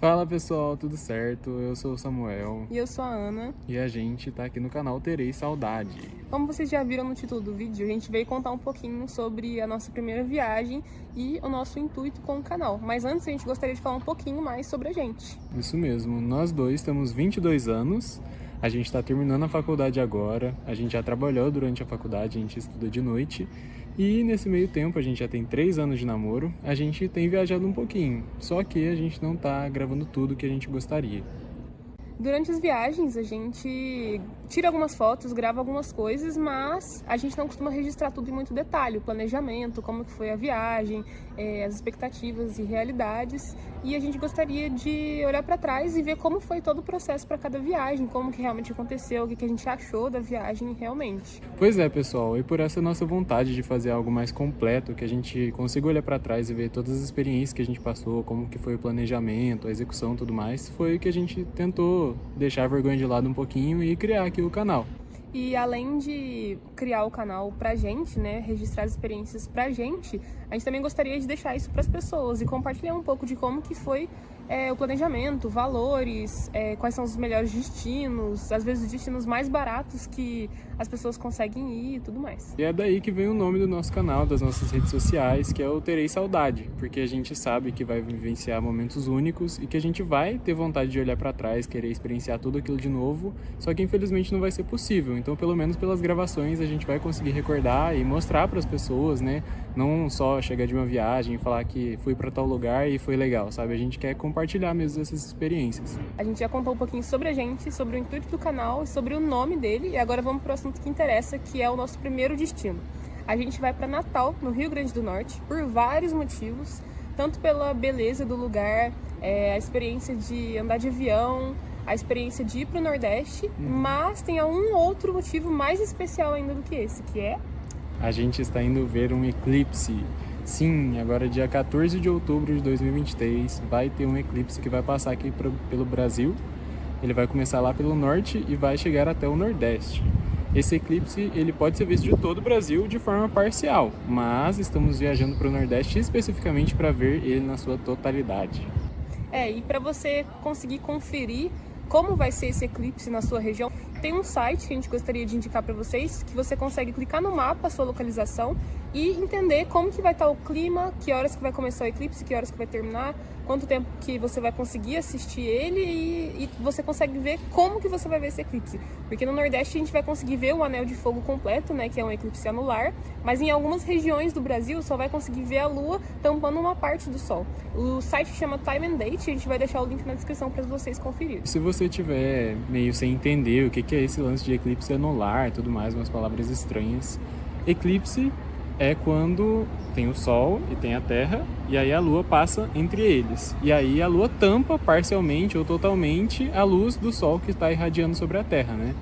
Fala pessoal, tudo certo? Eu sou o Samuel E eu sou a Ana. e a gente tá aqui no canal Terei Saudade. Como vocês já viram no título do vídeo, a gente veio contar um pouquinho sobre a nossa primeira viagem e o nosso intuito com o canal. Mas antes a gente gostaria de falar um pouquinho mais sobre a gente. Isso mesmo, nós dois temos 22 anos, a gente tá terminando a faculdade agora, a gente já trabalhou durante a faculdade, a gente estuda de noite e nesse meio tempo a gente já tem 3 anos de namoro, a gente tem viajado um pouquinho, só que a gente não tá gravando tudo que a gente gostaria. Durante as viagens, a gente tira algumas fotos, grava algumas coisas, mas a gente não costuma registrar tudo em muito detalhe, o planejamento, como que foi a viagem, as expectativas e realidades. E a gente gostaria de olhar para trás e ver como foi todo o processo para cada viagem, como que realmente aconteceu, o que a gente achou da viagem realmente. Pois é, pessoal, e por essa nossa vontade de fazer algo mais completo, que a gente consiga olhar para trás e ver todas as experiências que a gente passou, como que foi o planejamento, a execução e tudo mais, foi que a gente tentou deixar a vergonha de lado um pouquinho e criar aqui o canal. E além de criar o canal pra gente, né, registrar as experiências pra gente, a gente também gostaria de deixar isso pras pessoas e compartilhar um pouco de como que foi o planejamento, valores, quais são os melhores destinos, às vezes os destinos mais baratos que as pessoas conseguem ir e tudo mais. E é daí que vem o nome do nosso canal, das nossas redes sociais, que é o Terei Saudade, porque a gente sabe que vai vivenciar momentos únicos e que a gente vai ter vontade de olhar para trás, querer experienciar tudo aquilo de novo, só que infelizmente não vai ser possível. Então, pelo menos pelas gravações, a gente vai conseguir recordar e mostrar para as pessoas, né? Não só chegar de uma viagem e falar que fui para tal lugar e foi legal, sabe? A gente quer compartilhar mesmo essas experiências. A gente já contou um pouquinho sobre a gente, sobre o intuito do canal e sobre o nome dele, e agora vamos para o assunto que interessa, que é o nosso primeiro destino. A gente vai para Natal, no Rio Grande do Norte, por vários motivos, tanto pela beleza do lugar, a experiência de andar de avião, a experiência de ir para o Nordeste, mas tem um outro motivo mais especial ainda do que esse, que é... A gente está indo ver um eclipse. Sim, agora dia 14 de outubro de 2023 vai ter um eclipse que vai passar aqui pelo Brasil. Ele vai começar lá pelo norte e vai chegar até o Nordeste. Esse eclipse ele pode ser visto de todo o Brasil de forma parcial, mas estamos viajando para o Nordeste especificamente para ver ele na sua totalidade. E para você conseguir conferir como vai ser esse eclipse na sua região, tem um site que a gente gostaria de indicar para vocês, que você consegue clicar no mapa, a sua localização, e entender como que vai estar o clima, que horas que vai começar o eclipse, que horas que vai terminar, quanto tempo que você vai conseguir assistir ele e você consegue ver como que você vai ver esse eclipse. Porque no Nordeste a gente vai conseguir ver o anel de fogo completo, né, que é um eclipse anular, mas em algumas regiões do Brasil só vai conseguir ver a Lua tampando uma parte do Sol. O site chama Time and Date, a gente vai deixar o link na descrição para vocês conferirem. Se você tiver meio sem entender o que é esse lance de eclipse anular e tudo mais, umas palavras estranhas, eclipse é quando tem o Sol e tem a Terra, e aí a Lua passa entre eles. E aí a Lua tampa parcialmente ou totalmente a luz do Sol que está irradiando sobre a Terra, né?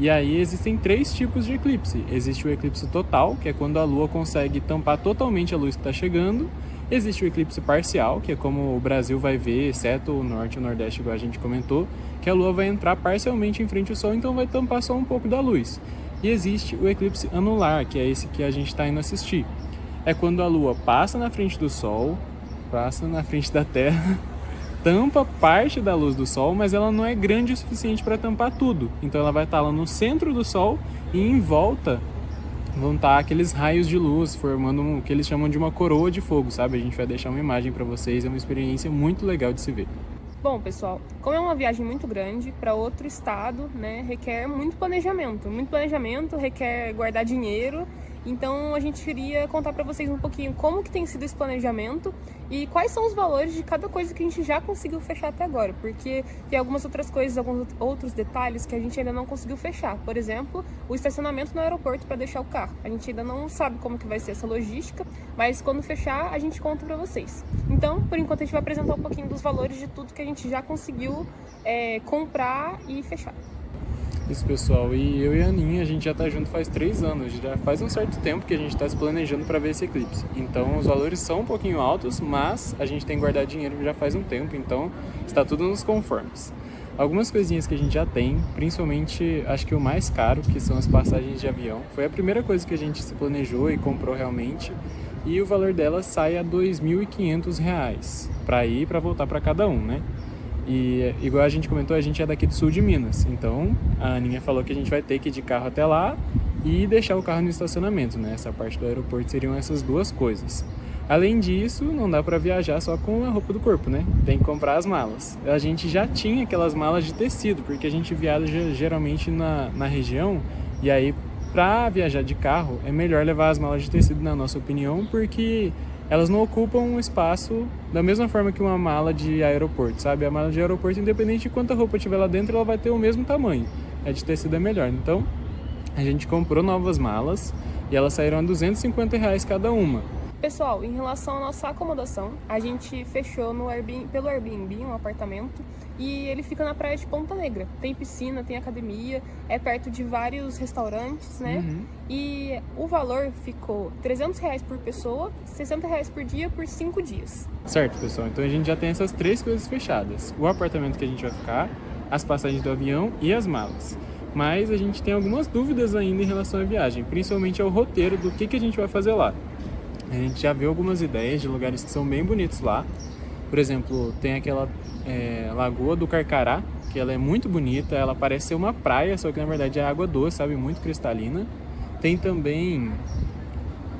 E aí existem 3 tipos de eclipse. Existe o eclipse total, que é quando a Lua consegue tampar totalmente a luz que está chegando. Existe o eclipse parcial, que é como o Brasil vai ver, exceto o Norte e o Nordeste, igual a gente comentou, que a Lua vai entrar parcialmente em frente ao Sol, então vai tampar só um pouco da luz. E existe o eclipse anular, que é esse que a gente está indo assistir. É quando a Lua passa na frente do Sol, passa na frente da Terra, tampa parte da luz do Sol, mas ela não é grande o suficiente para tampar tudo. Então ela vai estar lá no centro do Sol e em volta vão estar aqueles raios de luz, formando o que eles chamam de uma coroa de fogo, sabe? A gente vai deixar uma imagem para vocês, é uma experiência muito legal de se ver. Bom, pessoal, como é uma viagem muito grande para outro estado, né, requer muito planejamento, requer guardar dinheiro. Então a gente queria contar para vocês um pouquinho como que tem sido esse planejamento e quais são os valores de cada coisa que a gente já conseguiu fechar até agora, porque tem algumas outras coisas, alguns outros detalhes que a gente ainda não conseguiu fechar. Por exemplo, o estacionamento no aeroporto para deixar o carro. A gente ainda não sabe como que vai ser essa logística, mas quando fechar a gente conta para vocês. Então, por enquanto a gente vai apresentar um pouquinho dos valores de tudo que a gente já conseguiu comprar e fechar. Isso, pessoal, e eu e a Aninha, a gente já tá junto faz 3 anos, já faz um certo tempo que a gente tá se planejando para ver esse eclipse. Então os valores são um pouquinho altos, mas a gente tem guardado dinheiro já faz um tempo, então está tudo nos conformes. Algumas coisinhas que a gente já tem, principalmente acho que o mais caro, que são as passagens de avião, foi a primeira coisa que a gente se planejou e comprou realmente, e o valor delas sai a R$ 2.500 para ir e para voltar para cada um, né? E igual a gente comentou, a gente é daqui do sul de Minas. Então a Aninha falou que a gente vai ter que ir de carro até lá e deixar o carro no estacionamento, né? Essa parte do aeroporto seriam essas duas coisas. Além disso, não dá para viajar só com a roupa do corpo, né? Tem que comprar as malas. A gente já tinha aquelas malas de tecido, porque a gente viaja geralmente na região, e aí para viajar de carro é melhor levar as malas de tecido, na nossa opinião, porque elas não ocupam um espaço da mesma forma que uma mala de aeroporto, sabe? A mala de aeroporto, independente de quanta roupa tiver lá dentro, ela vai ter o mesmo tamanho. A de tecido é melhor. Então, a gente comprou novas malas e elas saíram a R$ 250 cada uma. Pessoal, em relação à nossa acomodação, a gente fechou pelo Airbnb um apartamento e ele fica na praia de Ponta Negra. Tem piscina, tem academia, é perto de vários restaurantes, né? E o valor ficou R$ 300 por pessoa, R$ 60 por dia por 5 dias. Certo, pessoal. Então a gente já tem essas três coisas fechadas. O apartamento que a gente vai ficar, as passagens do avião e as malas. Mas a gente tem algumas dúvidas ainda em relação à viagem, principalmente ao roteiro do que a gente vai fazer lá. A gente já viu algumas ideias de lugares que são bem bonitos lá. Por exemplo, tem aquela Lagoa do Carcará, que ela é muito bonita, ela parece ser uma praia, só que na verdade é água doce, sabe? Muito cristalina. Tem também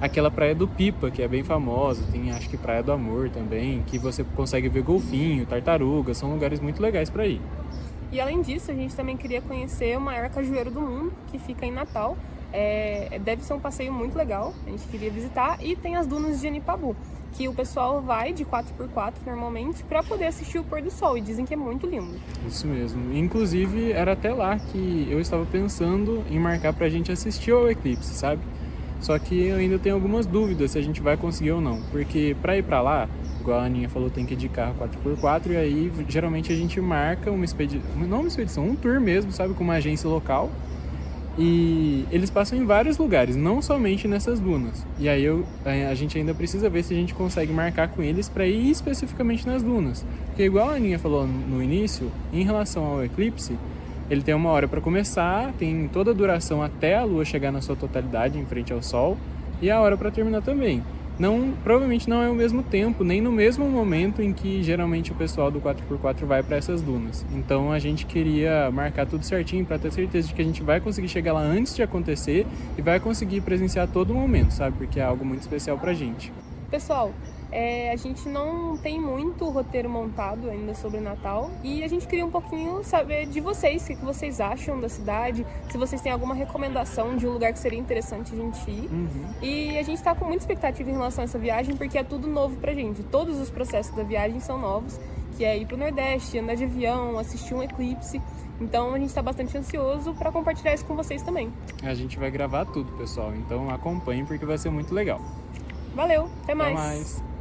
aquela Praia do Pipa, que é bem famosa. Tem, acho que Praia do Amor também, que você consegue ver golfinho, tartaruga, são lugares muito legais para ir. E além disso, a gente também queria conhecer o maior cajueiro do mundo, que fica em Natal. Deve ser um passeio muito legal, a gente queria visitar. E tem as dunas de Genipabu, que o pessoal vai de 4x4 normalmente para poder assistir o pôr do sol, e dizem que é muito lindo. Isso mesmo, inclusive era até lá que eu estava pensando em marcar pra gente assistir ao eclipse, sabe? Só que eu ainda tenho algumas dúvidas se a gente vai conseguir ou não, porque pra ir pra lá, igual a Aninha falou, tem que ir de carro 4x4, e aí geralmente a gente marca um tour mesmo, sabe, com uma agência local. E eles passam em vários lugares, não somente nessas dunas. E aí a gente ainda precisa ver se a gente consegue marcar com eles para ir especificamente nas dunas. Porque igual a Aninha falou no início, em relação ao eclipse, ele tem 1 hora para começar, tem toda a duração até a lua chegar na sua totalidade em frente ao sol, e a hora para terminar também. Provavelmente não é o mesmo tempo, nem no mesmo momento em que geralmente o pessoal do 4x4 vai para essas dunas. Então a gente queria marcar tudo certinho para ter certeza de que a gente vai conseguir chegar lá antes de acontecer e vai conseguir presenciar todo momento, sabe? Porque é algo muito especial pra gente. Pessoal, a gente não tem muito roteiro montado ainda sobre o Natal e a gente queria um pouquinho saber de vocês, o que vocês acham da cidade, se vocês têm alguma recomendação de um lugar que seria interessante a gente ir. E a gente está com muita expectativa em relação a essa viagem, porque é tudo novo pra gente. Todos os processos da viagem são novos, que é ir pro Nordeste, andar de avião, assistir um eclipse. Então a gente está bastante ansioso para compartilhar isso com vocês também. A gente vai gravar tudo, pessoal, então acompanhem porque vai ser muito legal. Valeu, até mais! Até mais.